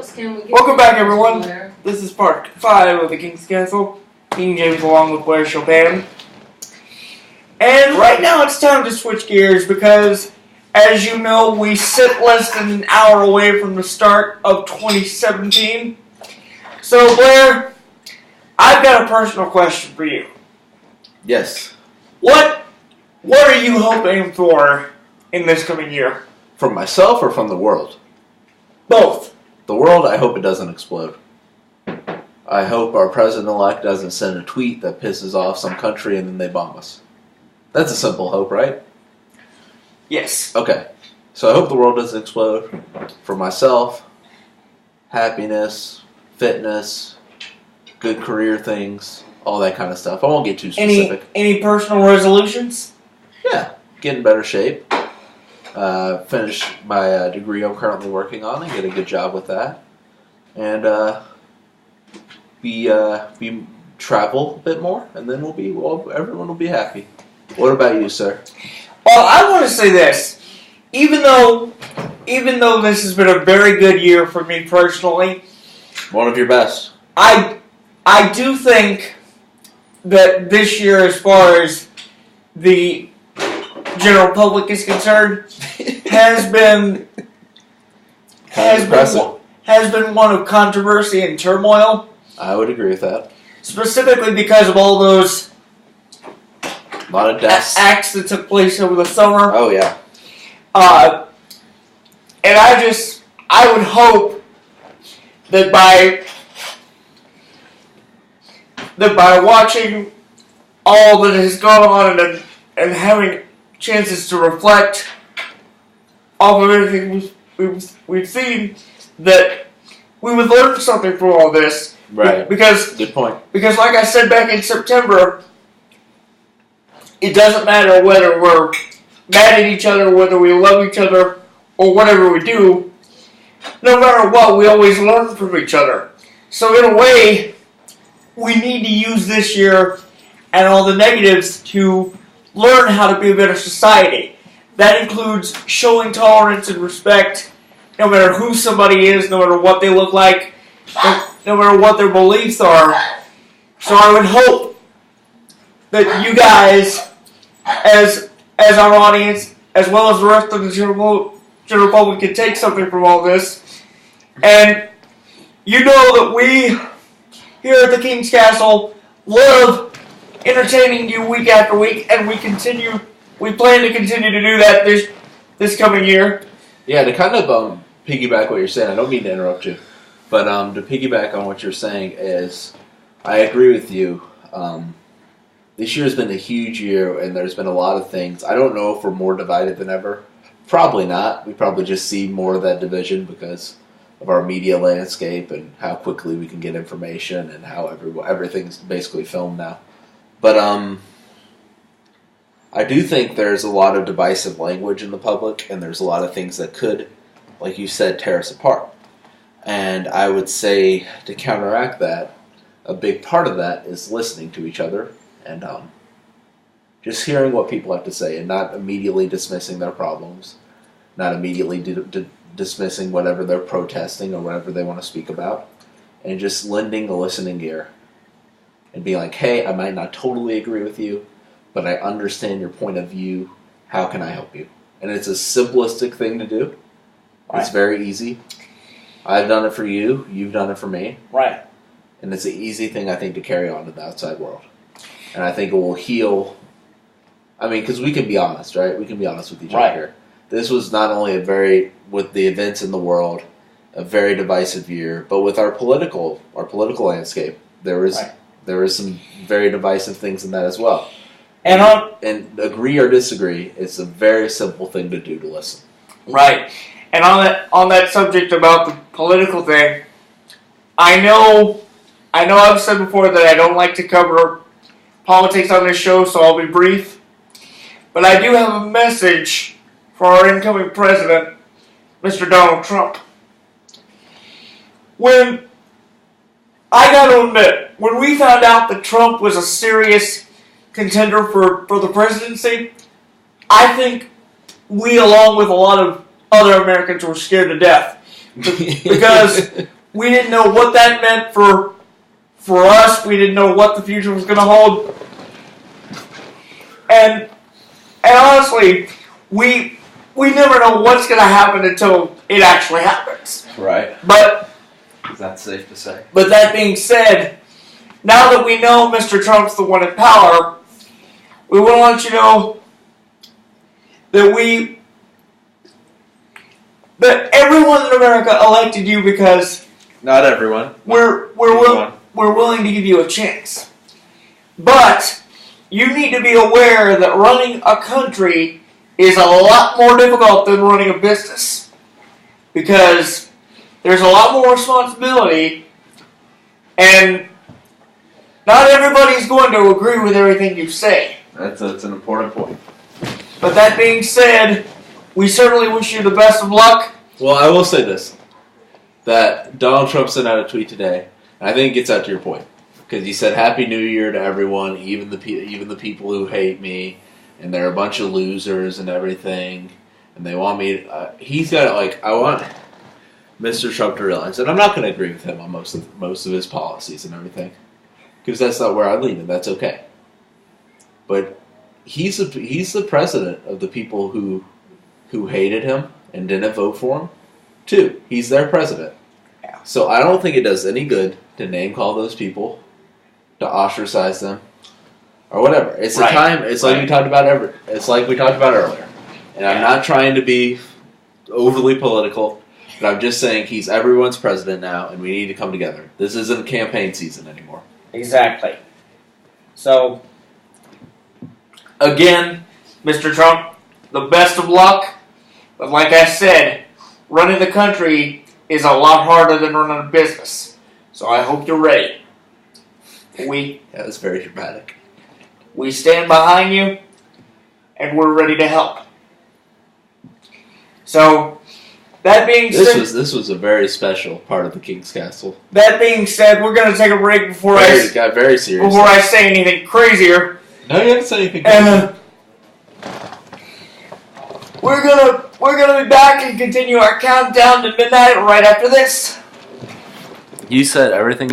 else can we get? Welcome back, everyone. This is part 5 of the King's Castle. King James along with Blair Chopin. And right now it's time to switch gears because, as you know, we sit less than an hour away from the start of 2017. So, Blair, I've got a personal question for you. Yes. What are you hoping for in this coming year? From myself or from the world? Both. The world, I hope it doesn't explode. I hope our president-elect doesn't send a tweet that pisses off some country and then they bomb us. That's a simple hope, right? Yes. Okay. So I hope the world doesn't explode. For myself, happiness, fitness, good career things, all that kind of stuff. I won't get too specific. Any personal resolutions? Yeah. Get in better shape. Finish my degree I'm currently working on and get a good job with that. And be travel a bit more, and then everyone will be happy. What about you, sir? Well, I want to say this. Even though this has been a very good year for me personally, One of your best. I do think that this year, as far as the general public is concerned, has been one of controversy and turmoil. I would agree with that. Specifically because of all those A lot of deaths. acts that took place over the summer. Oh, yeah. And I would hope that by watching all that has gone on and having chances to reflect off of everything we've seen, that we would learn something from all this. Right. Because, good point. Because like I said back in September, it doesn't matter whether we're mad at each other, whether we love each other, or whatever we do. No matter what, we always learn from each other. So in a way, we need to use this year and all the negatives to learn how to be a better society. That includes showing tolerance and respect, no matter who somebody is, no matter what they look like, no matter what their beliefs are. So I would hope that you guys, as our audience, as well as the rest of the general public, can take something from all this. And you know that we, here at the King's Castle, love entertaining you week after week, and we plan to continue to do that this coming year. Yeah, to kind of piggyback what you're saying, I don't mean to interrupt you, but to piggyback on what you're saying is, I agree with you. This year has been a huge year, and there's been a lot of things. I don't know if we're more divided than ever. Probably not. We probably just see more of that division because of our media landscape and how quickly we can get information and how everything's basically filmed now. But I do think there's a lot of divisive language in the public, and there's a lot of things that could, like you said, tear us apart. And I would say, to counteract that, a big part of that is listening to each other and just hearing what people have to say and not immediately dismissing their problems, not immediately dismissing whatever they're protesting or whatever they want to speak about, and just lending a listening ear and being like, hey, I might not totally agree with you, but I understand your point of view. How can I help you? And it's a simplistic thing to do. Right. It's very easy. I've done it for you. You've done it for me. Right. And it's an easy thing, I think, to carry on to the outside world. And I think it will heal. I mean, because we can be honest, right? We can be honest with each other here. This was not only with the events in the world, a very divisive year, but with our political landscape, there was some very divisive things in that as well. And agree or disagree, it's a very simple thing to do, to listen. Right. And on that subject about the political thing, I know I've said before that I don't like to cover politics on this show, so I'll be brief. But I do have a message for our incoming president, Mr. Donald Trump. I gotta admit, when we found out that Trump was a serious contender for the presidency, I think we, along with a lot of other Americans, were scared to death. because we didn't know what that meant for us. We didn't know what the future was going to hold. And honestly, we never know what's going to happen until it actually happens. Right. But Is that safe to say? But that being said, now that we know Mr. Trump's the one in power, we want to let you know that everyone in America elected you because Not everyone. we're willing to give you a chance. But you need to be aware that running a country is a lot more difficult than running a business, because there's a lot more responsibility, and not everybody's going to agree with everything you say. That's an important point. But that being said, we certainly wish you the best of luck. Well, I will say this: that Donald Trump sent out a tweet today, and I think it gets out to your point, because he said "Happy New Year" to everyone, even the people who hate me, and they're a bunch of losers and everything, and they want me. He's got I want Mr. Trump to realize, and I'm not going to agree with him on most of his policies and everything, because that's not where I lean, and that's okay. But he's the president of the people who hated him and didn't vote for him, too. He's their president. Yeah. So I don't think it does any good to name call those people, to ostracize them, or whatever. It's right. a time. It's like we talked about It's like we talked about earlier. And I'm not trying to be overly political, but I'm just saying he's everyone's president now, and we need to come together. This isn't campaign season anymore. Exactly. So, again, Mr. Trump, the best of luck. But like I said, running the country is a lot harder than running a business. So I hope you're ready. That was very dramatic. We stand behind you, and we're ready to help. So, that being said, this was a very special part of the King's Castle. That being said, we're going to take a break before got very serious. Before I say anything crazier. No, you haven't said anything crazy. And we're gonna be back and continue our countdown to midnight right after this. You said everything you